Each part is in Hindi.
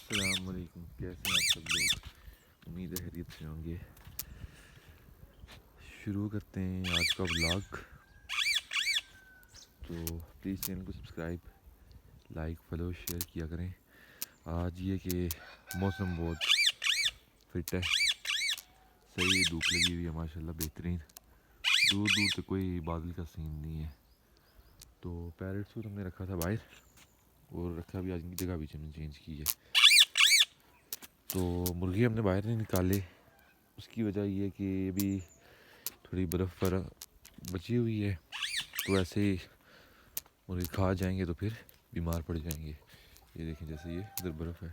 अस्सलाम वालेकुम, कैसे हैं आप सब लोग। उम्मीद है खैरियत से होंगे। शुरू करते हैं आज का व्लॉग। तो प्लीज़ चैनल को सब्सक्राइब, लाइक, फॉलो, शेयर किया करें। आज ये कि मौसम बहुत फिट है, सही धूप लगी हुई है माशाल्लाह, बेहतरीन। दूर दूर तक कोई बादल का सीन नहीं है। तो पैरेट सूट हमने रखा था बाहर, और रखा भी, आज की जगह भी हमने चेंज की है। तो मुर्गी हमने बाहर नहीं निकाले, उसकी वजह ये कि अभी थोड़ी बर्फ़ पर बची हुई है, तो ऐसे ही मुर्गे खा जाएंगे तो फिर बीमार पड़ जाएंगे। ये देखें, जैसे ये इधर बर्फ़ है।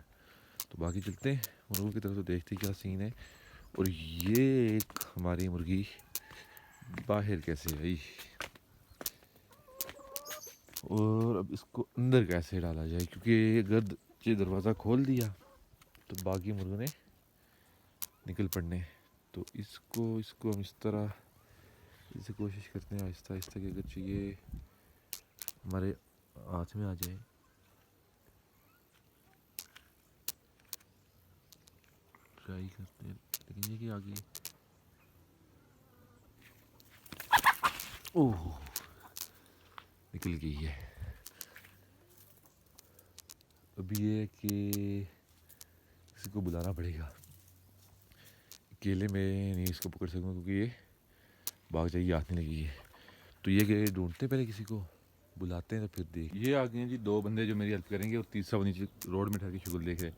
तो बाकी चलते हैं मुर्गों की तरफ, तो देखते क्या सीन है। और ये एक हमारी मुर्गी बाहर कैसे आई, और अब इसको अंदर कैसे डाला जाए, क्योंकि अगर ये दरवाज़ा खोल दिया तो बाकी मुर्गों ने निकल पड़ने। तो इसको हम इस तरह इसे कोशिश करते हैं आहिस्ता आहिस्ता कि अगर चाहिए हमारे हाथ में आ जाए। ट्राई करते हैं, लेकिन ये कि आगे, ओह, निकल गई है। अब ये कि किसी को बुलाना पड़ेगा, अकेले में नहीं इसको पकड़ सकूँगा, क्योंकि ये भाग जाएगी, हाथ नहीं लगी है। तो ये कि ढूंढते पहले किसी को, बुलाते हैं तो फिर देख। ये आ गए हैं जी दो बंदे जो मेरी हेल्प करेंगे, और तीसरा वो नीचे रोड में ठहर के शुगर देख रहे हैं।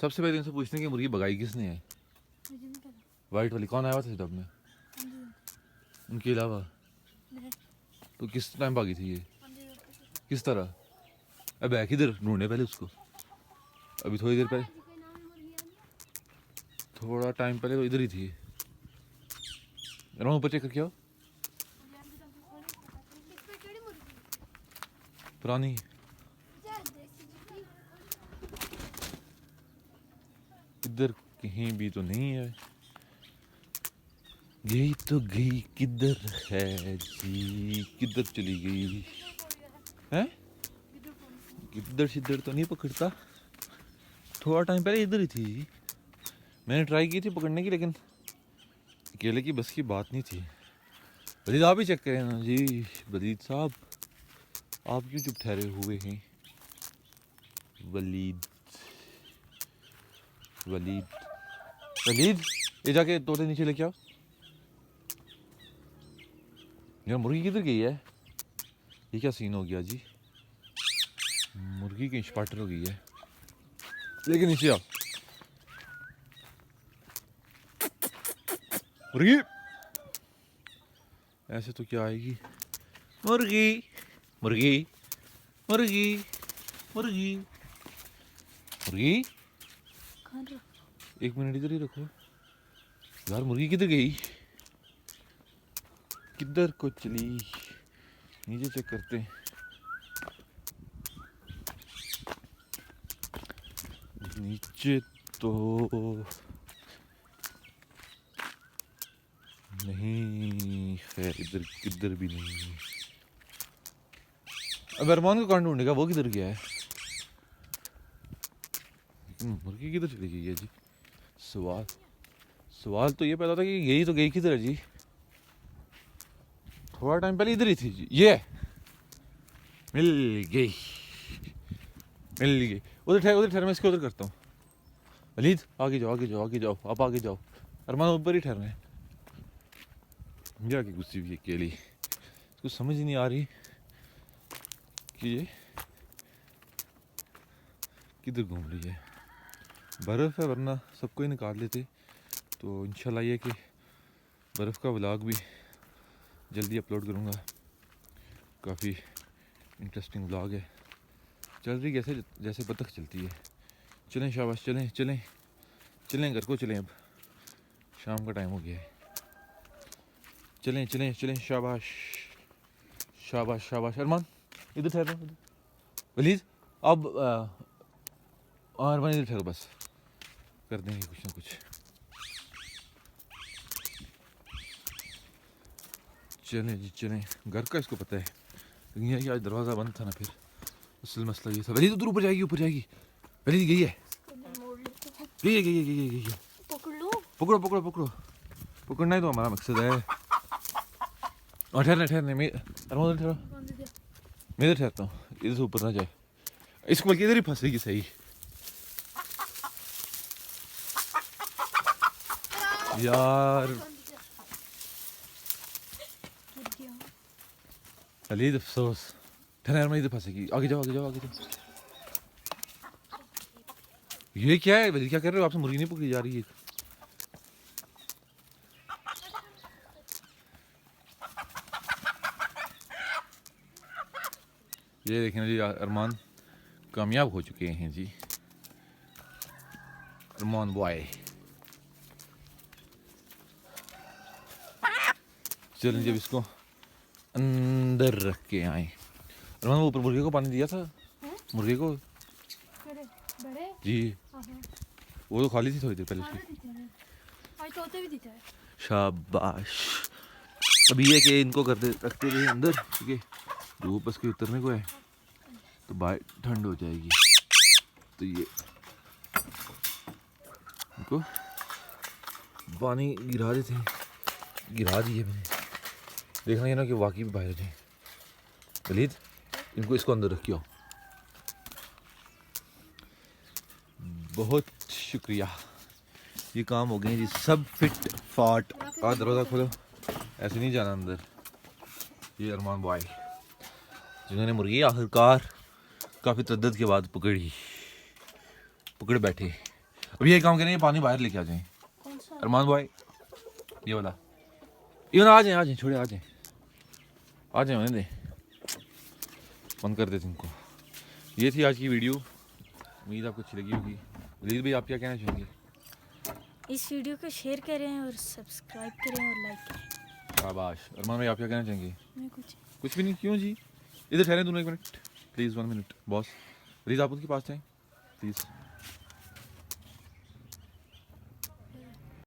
सबसे पहले इनसे पूछते हैं कि मुर्गी भगाई किसने है। वाइट वाली कौन आया हुआ था जब में, उनके अलावा? तो किस टाइम भागी थी ये, किस तरह? अब है किधर, ढूंढे पहले उसको। अभी थोड़ी देर पहले, थोड़ा टाइम पहले तो इधर ही थी। ऊपर चेक करके आओ, पुरानी इधर कहीं भी तो नहीं है। गई तो गई किधर है जी, किधर चली गई है? किधर शिधर तो नहीं पकड़ता, थोड़ा टाइम पहले इधर ही थी। मैंने ट्राई की थी पकड़ने की, लेकिन अकेले की बस की बात नहीं थी। वलीद आप ही चेक करें ना जी। वलीद साहब, आप क्यों चुप ठहरे हुए हैं? वलीद, वलीद, वलीद, ये जाके तोते नीचे लेके आओ। यार मुर्गी किधर गई है? ये क्या सीन हो गया जी, मुर्गी की स्पाटर हो गई है। लेकिन नीचे आओ मुर्गी, ऐसे तो क्या आएगी। मुर्गी, मुर्गी, मुर्गी, मुर्गी, मुर्गी, एक मिनट इधर ही रखो यार। मुर्गी किधर गई, किधर को चली? नीचे चेक करते हैं। नीचे तो नहीं, खैर इधर किधर भी नहीं। अब अरमान को कौन ढूंढेगा, वो किधर गया है? मुर्गी किधर चली गई है जी? सवाल सवाल तो ये पैदा था कि गई तो गई किधर है जी? थोड़ा टाइम पहले इधर ही थी जी। ये मिल गई, मिल गई। उधर ठहर, मैं इसको उधर करता हूँ। वलीद आगे जाओ, आगे जाओ, आगे जाओ, आप आगे जाओ। अरमान ऊपर ही ठहरना है। जाके गुस्सी हुई अकेली, इसको समझ ही नहीं आ रही कि ये किधर घूम रही है। बर्फ़ है, वरना सबको ही निकाल लेते। तो इंशाल्लाह ये कि बर्फ़ का व्लॉग भी जल्दी अपलोड करूँगा। काफ़ी इंटरेस्टिंग व्लॉग है। चल रही कैसे, जैसे बतख चलती है। चलें शाबाश, चलें चलें चलें, घर को चलें, अब शाम का टाइम हो गया है। चलें चलें चलें, शाबाश शाबाश शाबाश। अरमान इधर ठहरो, वलीद अब अरमान इधर ठहरो, बस कर देंगे कुछ ना कुछ। चलें जी चलें, घर का इसको पता है, लेकिन यह कि आज दरवाज़ा बंद था ना, फिर असल मसला ये था। वलीद उधर ऊपर जाएगी, ऊपर जाएगी। वलीद गई है, गई। पकड़ लो। पकड़ो पकड़ो पकड़ो, पकड़ना ही तो हमारा मकसद है। और ठहरने मैं अरमान ठहरो, मैं इधर ठहरता हूँ, इधर से ऊपर ना जाए, इसको बल्कि इधर ही फंसेगी सही। यार अलीद अफसोस, ठहर मैं इधर फंसेगी, आगे जाओ आगे जाओ आगे जाओ। ये क्या है, क्या कर रहे हो, आपसे मुर्गी नहीं पकड़ी जा रही है। ये देखें जी, अरमान कामयाब हो चुके हैं जी, अरमान बॉय। चलें जब इसको अंदर रख के आए। अरमान वो ऊपर मुर्गे को पानी दिया था, मुर्गे को बड़े जी, वो तो खाली थी थोड़ी देर पहले उसकी। शाबाश। अभी ये कि इनको करते रखते रहे अंदर, ठीक है, धूप बस के उतरने को है तो बाहर ठंड हो जाएगी, तो ये इनको पानी गिरा देते हैं, गिरा दिए मैंने, देखना ये ना कि वाकई भी बाहर जाए। वलीद इनको इसको अंदर रखियो। बहुत शुक्रिया, ये काम हो गए जी सब फिट फाट। दरवाज़ा खोलो, ऐसे नहीं जाना अंदर। ये अरमान बॉय जिन्होंने मुर्गी आखिरकार काफ़ी तद्दत के बाद पकड़ बैठे। अभी ये काम करें, पानी बाहर लेके आ जाएं। अरमान बॉय ये वाला, इवन आ जाएं छोड़े, आ जाएं उन्हें दे, बंद कर देते इनको। ये थी आज की वीडियो, उम्मीद आपको अच्छी लगी होगी। वलीद भाई आप क्या कहना चाहेंगे? इस वीडियो को शेयर करें और सब्सक्राइब करें और लाइक करें। शाबाश। अरमान भाई आप क्या कहना चाहेंगे? मैं कुछ भी नहीं, क्यों जी, इधर ठहरे दोनों एक minute please, 1 minute boss. Walid आप उनके पास जाएं प्लीज़।